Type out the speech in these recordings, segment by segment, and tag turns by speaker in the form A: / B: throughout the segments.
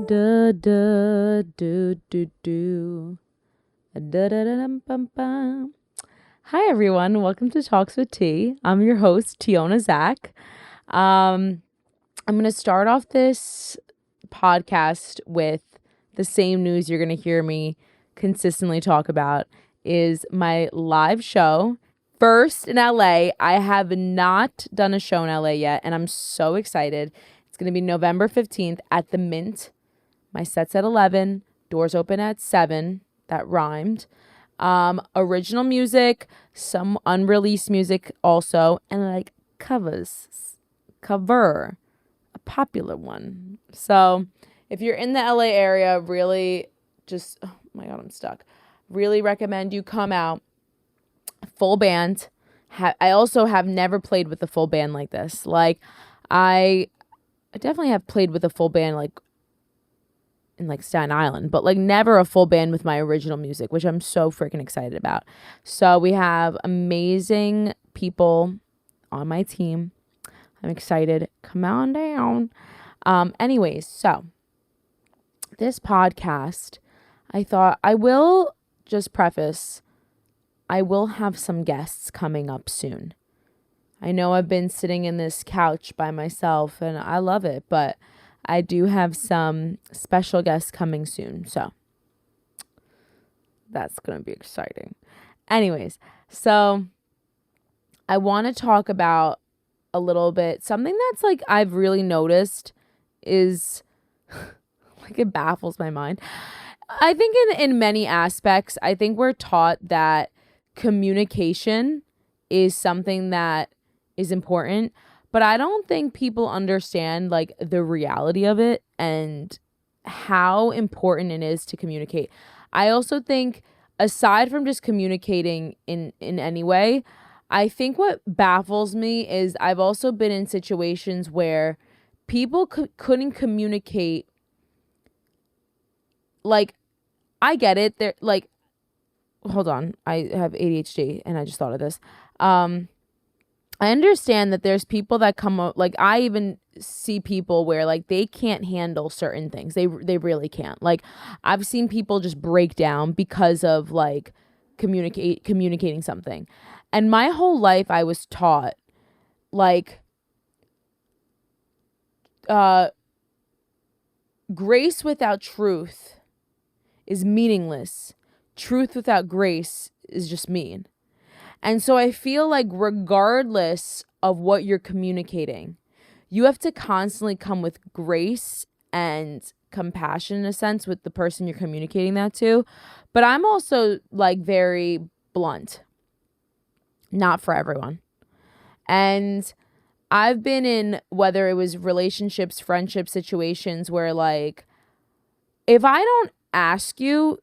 A: Da da do do do. Da da da dum bum bum. Hi everyone, welcome to Talks with T. I'm your host Teona Zach. I'm gonna start off this podcast with the same news you're gonna hear me consistently talk about is my live show. First in LA. I have not done a show in LA yet, and I'm so excited. It's gonna be November 15th at the Mint. My set's at 11, doors open at 7. That rhymed. Original music, some unreleased music also, and like cover, a popular one. So if you're in the LA area, really just, oh my God, I'm stuck. Really recommend you come out. Full band. I also have never played with a full band like this. Like I definitely have played with a full band like in like Staten Island, but like never a full band with my original music, which I'm so freaking excited about. So we have amazing people on my team. I'm excited. Come on down. Anyways, so this podcast, I thought I will just preface, I will have some guests coming up soon. I know I've been sitting in this couch by myself and I love it, but I do have some special guests coming soon, so that's going to be exciting. Anyways, so I want to talk about a little bit something that's like I've really noticed is like it baffles my mind. I think in many aspects, I think we're taught that communication is something that is important. But I don't think people understand like the reality of it and how important it is to communicate. I also think aside from just communicating in any way, I think what baffles me is I've also been in situations where people couldn't communicate. Like, I get it. They're like, hold on, I have ADHD and I just thought of this. I understand that there's people that come up, like I even see people where like they can't handle certain things. They really can't. Like I've seen people just break down because of like communicating something. And my whole life I was taught like grace without truth is meaningless. Truth without grace is just mean. And so I feel like regardless of what you're communicating, you have to constantly come with grace and compassion in a sense with the person you're communicating that to. But I'm also like very blunt. Not for everyone. And I've been in, whether it was relationships, friendship situations where like, if I don't ask you,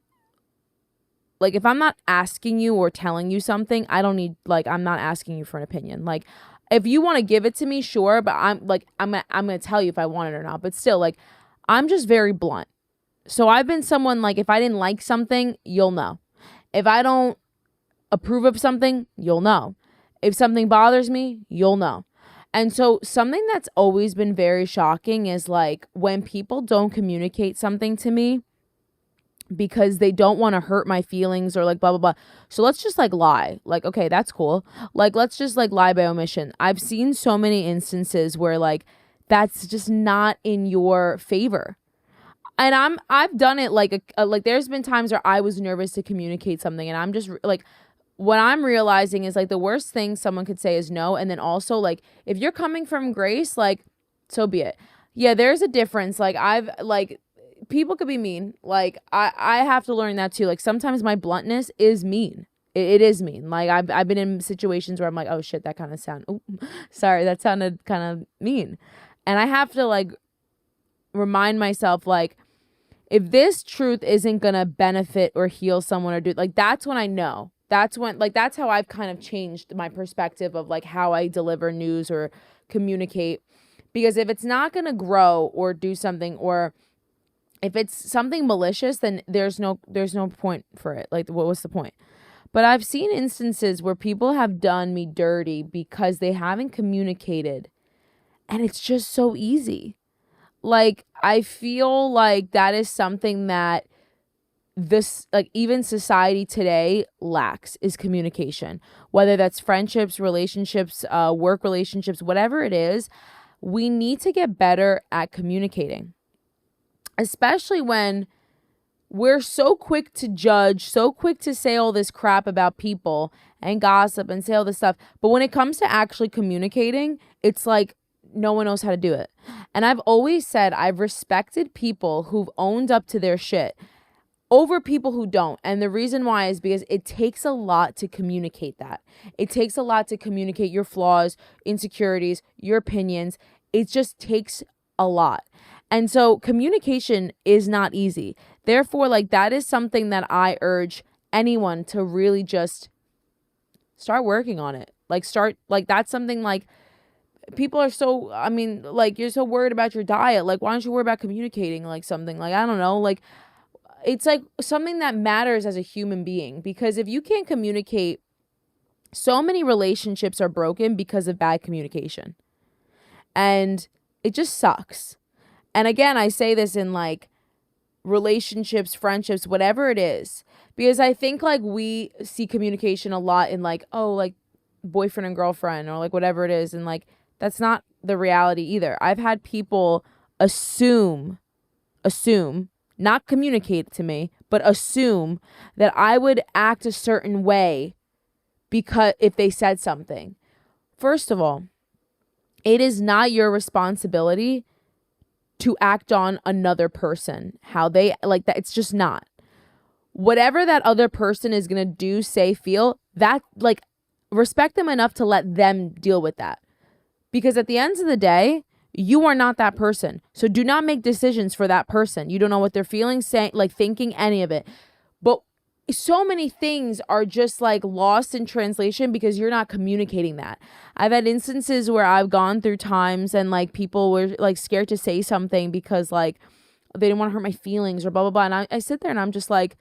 A: like, if I'm not asking you or telling you something, I don't need, like, I'm not asking you for an opinion. Like, if you want to give it to me, sure, but I'm going to tell you if I want it or not. But still, like, I'm just very blunt. So I've been someone, like, if I didn't like something, you'll know. If I don't approve of something, you'll know. If something bothers me, you'll know. And so something that's always been very shocking is, like, when people don't communicate something to me, because they don't want to hurt my feelings or like blah, blah, blah. So let's just like lie. Like, okay, that's cool. Like, let's just like lie by omission. I've seen so many instances where like that's just not in your favor. And I've done it like like there's been times where I was nervous to communicate something and I'm just like, what I'm realizing is like the worst thing someone could say is no. And then also like if you're coming from grace, like so be it. Yeah, there's a difference. Like I've like people could be mean. Like I have to learn that too. Like sometimes my bluntness is mean. It is mean. Like I've been in situations where I'm like, oh shit, that kind of sorry, that sounded kind of mean. And I have to like remind myself like if this truth isn't gonna benefit or heal someone or do like that's when I know. That's when like that's how I've kind of changed my perspective of like how I deliver news or communicate. Because if it's not gonna grow or do something or if it's something malicious, then there's no point for it. Like, what was the point? But I've seen instances where people have done me dirty because they haven't communicated. And it's just so easy. like I feel like that is something that this, like, even society today lacks, is communication. Whether that's friendships, relationships, work relationships, whatever it is, we need to get better at communicating, especially when we're so quick to judge, so quick to say all this crap about people and gossip and say all this stuff. But when it comes to actually communicating, it's like no one knows how to do it. And I've always said I've respected people who've owned up to their shit over people who don't. And the reason why is because it takes a lot to communicate that. It takes a lot to communicate your flaws, insecurities, your opinions. It just takes a lot. And so communication is not easy. Therefore, like, that is something that I urge anyone to really just start working on it. Like, that's something, like, people are so, I mean, like, you're so worried about your diet. Like, why don't you worry about communicating, like, something? Like, I don't know. Like, it's like something that matters as a human being, because if you can't communicate, so many relationships are broken because of bad communication. And it just sucks. And again, I say this in, like, relationships, friendships, whatever it is, because I think, like, we see communication a lot in, like, oh, like, boyfriend and girlfriend, or like whatever it is. And, like, that's not the reality either. I've had people assume, not communicate to me, but assume that I would act a certain way because if they said something. First of all, it is not your responsibility to act on another person, how they like that. It's just not. Whatever that other person is going to do, say, feel, that, like, respect them enough to let them deal with that. Because at the end of the day, you are not that person. So do not make decisions for that person. You don't know what they're feeling, saying, like, thinking, any of it. But so many things are just, like, lost in translation because you're not communicating that. I've had instances where I've gone through times and, like, people were, like, scared to say something because, like, they didn't want to hurt my feelings or blah, blah, blah. And I sit there and I'm just like,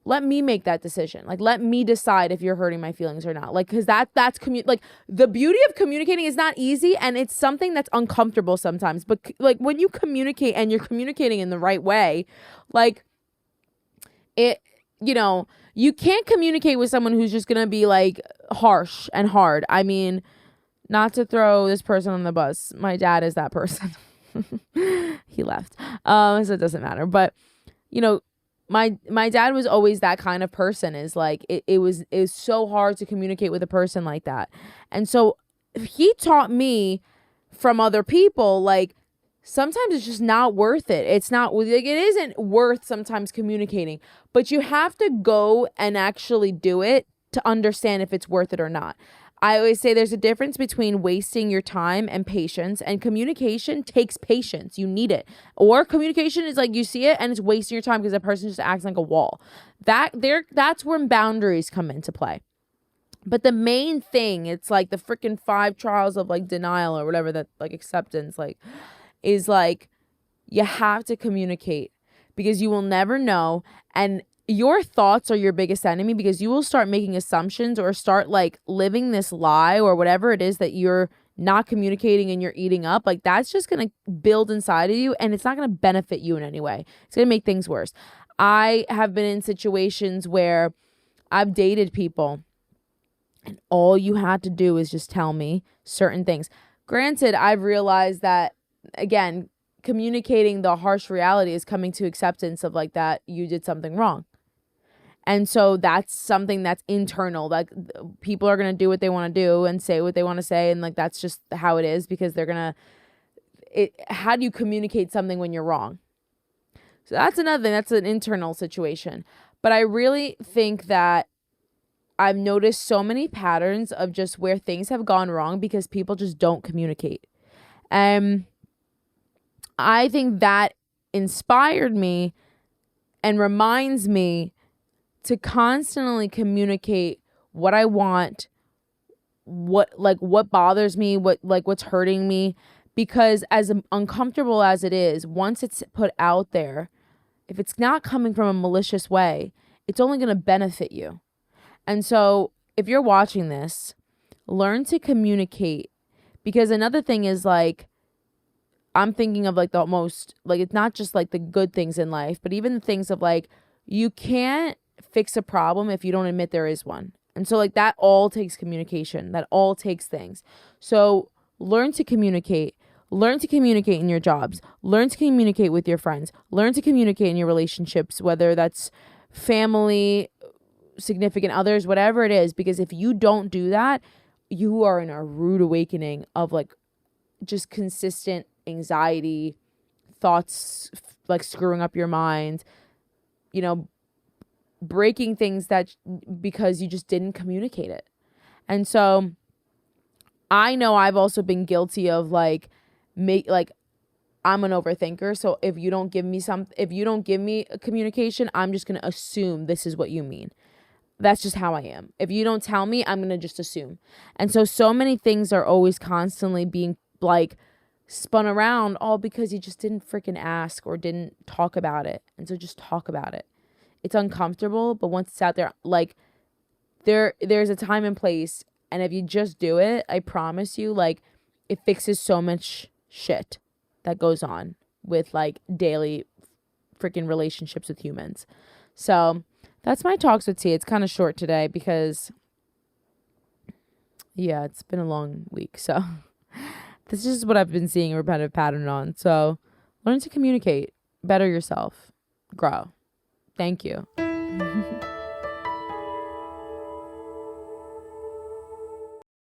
A: let me make that decision. Like, let me decide if you're hurting my feelings or not. Like, because that's like, the beauty of communicating is not easy, and it's something that's uncomfortable sometimes. But, like, when you communicate and you're communicating in the right way, like, it, you know, you can't communicate with someone who's just going to be, like, harsh and hard. I mean, not to throw this person on the bus. My dad is that person. He left. So it doesn't matter. But, you know, my dad was always that kind of person. Is like, it was so hard to communicate with a person like that. And so he taught me from other people, like, sometimes it's just not worth it. It's not, like, it isn't worth sometimes communicating, but you have to go and actually do it to understand if it's worth it or not. I always say there's a difference between wasting your time and patience, and communication takes patience. You need it. Or communication is like, you see it and it's wasting your time because that person just acts like a wall. That's when boundaries come into play. But the main thing, it's like the freaking 5 trials of, like, denial or whatever, that, like, acceptance, like, is like, you have to communicate, because you will never know. And your thoughts are your biggest enemy, because you will start making assumptions or start, like, living this lie or whatever it is that you're not communicating and you're eating up. Like, that's just going to build inside of you, and it's not going to benefit you in any way. It's going to make things worse. I have been in situations where I've dated people and all you had to do is just tell me certain things. Granted, I've realized that, again, communicating the harsh reality is coming to acceptance of, like, that you did something wrong. And so that's something that's internal. Like, people are going to do what they want to do and say what they want to say. And, like, that's just how it is, because they're going to, how do you communicate something when you're wrong? So that's another thing. That's an internal situation. But I really think that I've noticed so many patterns of just where things have gone wrong because people just don't communicate. I think that inspired me and reminds me to constantly communicate what I want, what bothers me, what's hurting me, because as uncomfortable as it is, once it's put out there, if it's not coming from a malicious way, it's only going to benefit you. And so if you're watching this, learn to communicate, because another thing is, like, I'm thinking of like the most, like, it's not just like the good things in life, but even the things of like, you can't fix a problem if you don't admit there is one. And so like that all takes communication. That all takes things. So learn to communicate. Learn to communicate in your jobs. Learn to communicate with your friends. Learn to communicate in your relationships, whether that's family, significant others, whatever it is. Because if you don't do that, you are in a rude awakening of like just consistent anxiety, thoughts like screwing up your mind, you know, breaking things that because you just didn't communicate it. And so I know I've also been guilty of like I'm an overthinker. So if you don't give me a communication, I'm just going to assume this is what you mean. That's just how I am. If you don't tell me, I'm going to just assume. And so many things are always constantly being like spun around all because you just didn't freaking ask or didn't talk about it. And so just talk about it. It's uncomfortable, but once it's out there, like there's a time and place. And if you just do it, I promise you, like it fixes so much shit that goes on with like daily freaking relationships with humans. So that's my talks with T. It's kind of short today because, yeah, it's been a long week. So this is what I've been seeing a repetitive pattern on. So learn to communicate, better yourself, grow. Thank you.